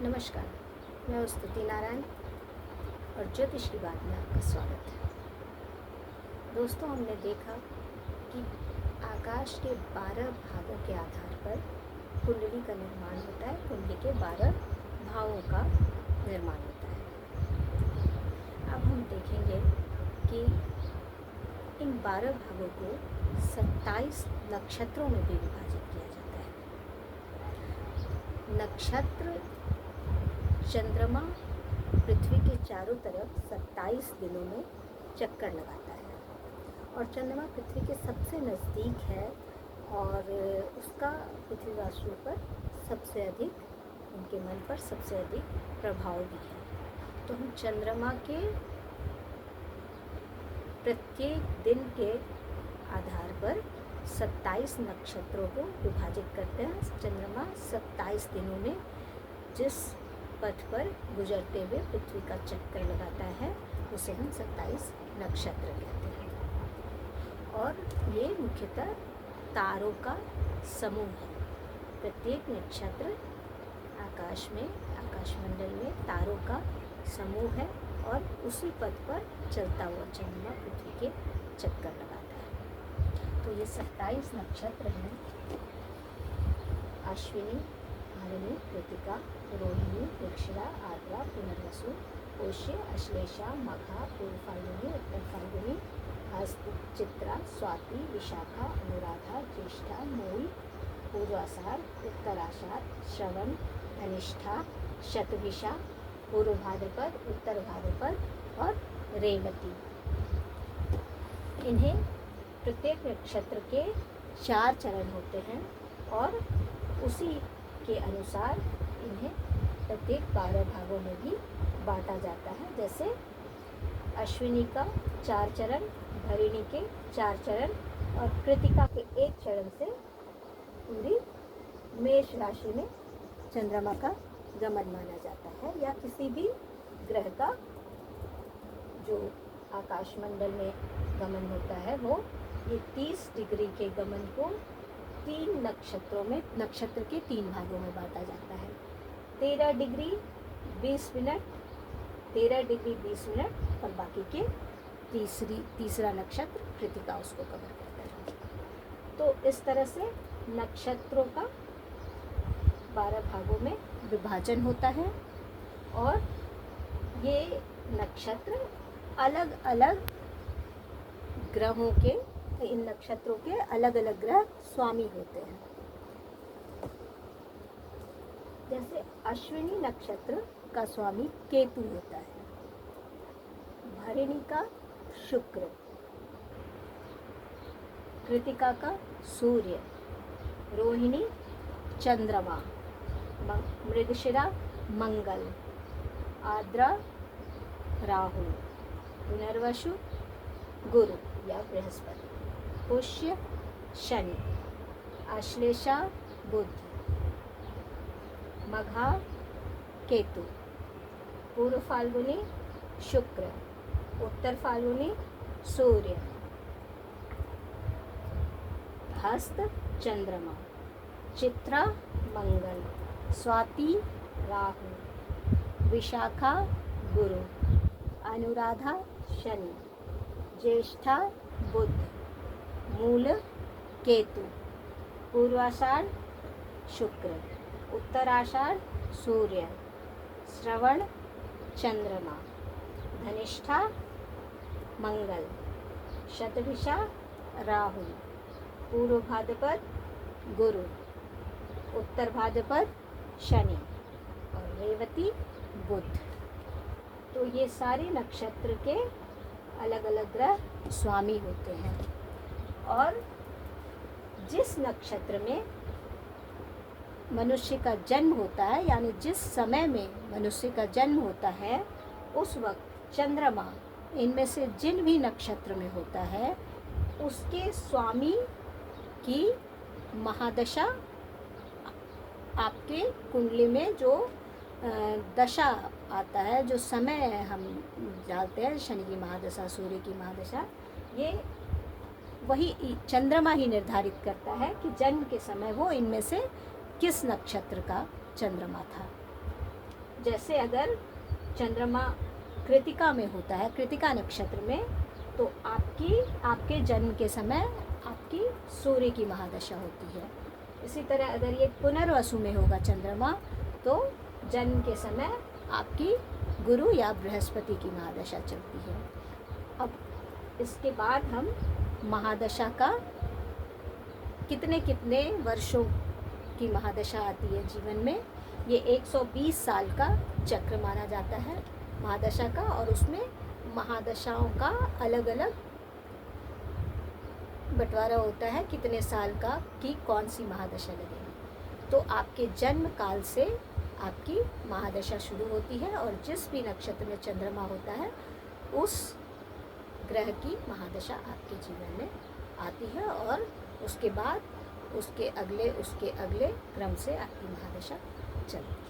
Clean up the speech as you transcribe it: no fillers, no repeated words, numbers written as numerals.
नमस्कार, मैं स्तुति नारायण और ज्योतिष की बात में आपका स्वागत है। दोस्तों, हमने देखा कि आकाश के 12 भागों के आधार पर कुंडली का निर्माण होता है। कुंडली के 12 भावों का निर्माण होता है। अब हम देखेंगे कि इन 12 भागों को 27 नक्षत्रों में भी विभाजित किया जाता है। नक्षत्र चंद्रमा पृथ्वी के चारों तरफ 27 दिनों में चक्कर लगाता है और चंद्रमा पृथ्वी के सबसे नज़दीक है और उसका पृथ्वी वासियों पर सबसे अधिक, उनके मन पर सबसे अधिक प्रभाव भी है। तो हम चंद्रमा के प्रत्येक दिन के आधार पर 27 नक्षत्रों को विभाजित करते हैं। चंद्रमा 27 दिनों में जिस पथ पर गुजरते हुए पृथ्वी का चक्कर लगाता है उसे हम 27 नक्षत्र कहते हैं। और ये मुख्यतः तारों का समूह है। प्रत्येक नक्षत्र आकाशमंडल में तारों का समूह है और उसी पथ पर चलता हुआ चंद्रमा पृथ्वी के चक्कर लगाता है। तो ये 27 नक्षत्र हैं: अश्विनी, भरणी, कृतिका, रोहिणी, मृगशिरा, आर्द्रा, पुनर्वसु, पोष्य, अश्लेषा, मघा, पूर्व फाल्गुनी, उत्तर फाल्गुनी, हस्त, चित्रा, स्वाति, विशाखा, अनुराधा, ज्येष्ठा, मूल, पूर्वाषाढ़, उत्तराषाढ़, श्रवण, धनिष्ठा, शतभिषा, पूर्व भाद्रपद, उत्तर भाद्रपद और रेवती। इन्हें प्रत्येक नक्षत्र के 4 चरण होते हैं और उसी के अनुसार इन्हें प्रत्येक 12 भागों में भी बांटा जाता है। जैसे अश्विनी का 4 चरण, भरिणी के 4 चरण और कृतिका के 1 चरण से पूरी मेष राशि में चंद्रमा का गमन माना जाता है, या किसी भी ग्रह का जो आकाशमंडल में गमन होता है वो ये 30 डिग्री के गमन को 3 नक्षत्रों में, नक्षत्र के 3 भागों में बांटा जाता है। 13 डिग्री 20 मिनट, 13 डिग्री 20 मिनट और बाकी के तीसरा नक्षत्र कृतिका उसको कवर करता है। तो इस तरह से नक्षत्रों का 12 भागों में विभाजन होता है और ये नक्षत्र अलग अलग ग्रहों के, इन नक्षत्रों के अलग अलग ग्रह स्वामी होते हैं। जैसे अश्विनी नक्षत्र का स्वामी केतु होता है, भरिणी का शुक्र, कृतिका का सूर्य, रोहिणी चंद्रमा, मृगशिरा मंगल, आर्द्रा राहु, पुनर्वसु गुरु या बृहस्पति, पुष्य शनि, आश्लेषा बुध, मघा केतु, पूर्व फाल्गुनी शुक्र, उत्तर फाल्गुनी सूर्य, हस्त चंद्रमा, चित्रा मंगल, स्वाति राहु, विशाखा गुरु, अनुराधा शनि, ज्येष्ठा बुध, मूल केतु, पूर्वाषाढ़ शुक्र, उत्तराषाढ़ सूर्य, श्रवण चंद्रमा, धनिष्ठा मंगल, शतभिषा राहु, पूर्व भाद्रपद गुरु, उत्तर भाद्रपद शनि और रेवती बुध। तो ये सारे नक्षत्र के अलग अलग ग्रह स्वामी होते हैं और जिस नक्षत्र में मनुष्य का जन्म होता है, यानी जिस समय में मनुष्य का जन्म होता है, उस वक्त चंद्रमा इनमें से जिन भी नक्षत्र में होता है उसके स्वामी की महादशा आपके कुंडली में जो दशा आता है, जो समय हम डालते हैं, शनि की महादशा, सूर्य की महादशा, ये वही चंद्रमा ही निर्धारित करता है कि जन्म के समय वो इनमें से किस नक्षत्र का चंद्रमा था। जैसे अगर चंद्रमा कृतिका में होता है, कृतिका नक्षत्र में, तो आपके जन्म के समय आपकी सूर्य की महादशा होती है। इसी तरह अगर ये पुनर्वसु में होगा चंद्रमा, तो जन्म के समय आपकी गुरु या बृहस्पति की महादशा चलती है। अब इसके बाद हम महादशा का कितने कितने वर्षों की महादशा आती है जीवन में, ये 120 साल का चक्र माना जाता है महादशा का, और उसमें महादशाओं का अलग अलग बंटवारा होता है कितने साल का कि कौन सी महादशा लगेगी। तो आपके जन्म काल से आपकी महादशा शुरू होती है, और जिस भी नक्षत्र में चंद्रमा होता है उस ग्रह की महादशा आपके जीवन में आती है, और उसके बाद उसके अगले क्रम से आपकी महादशा चलती है।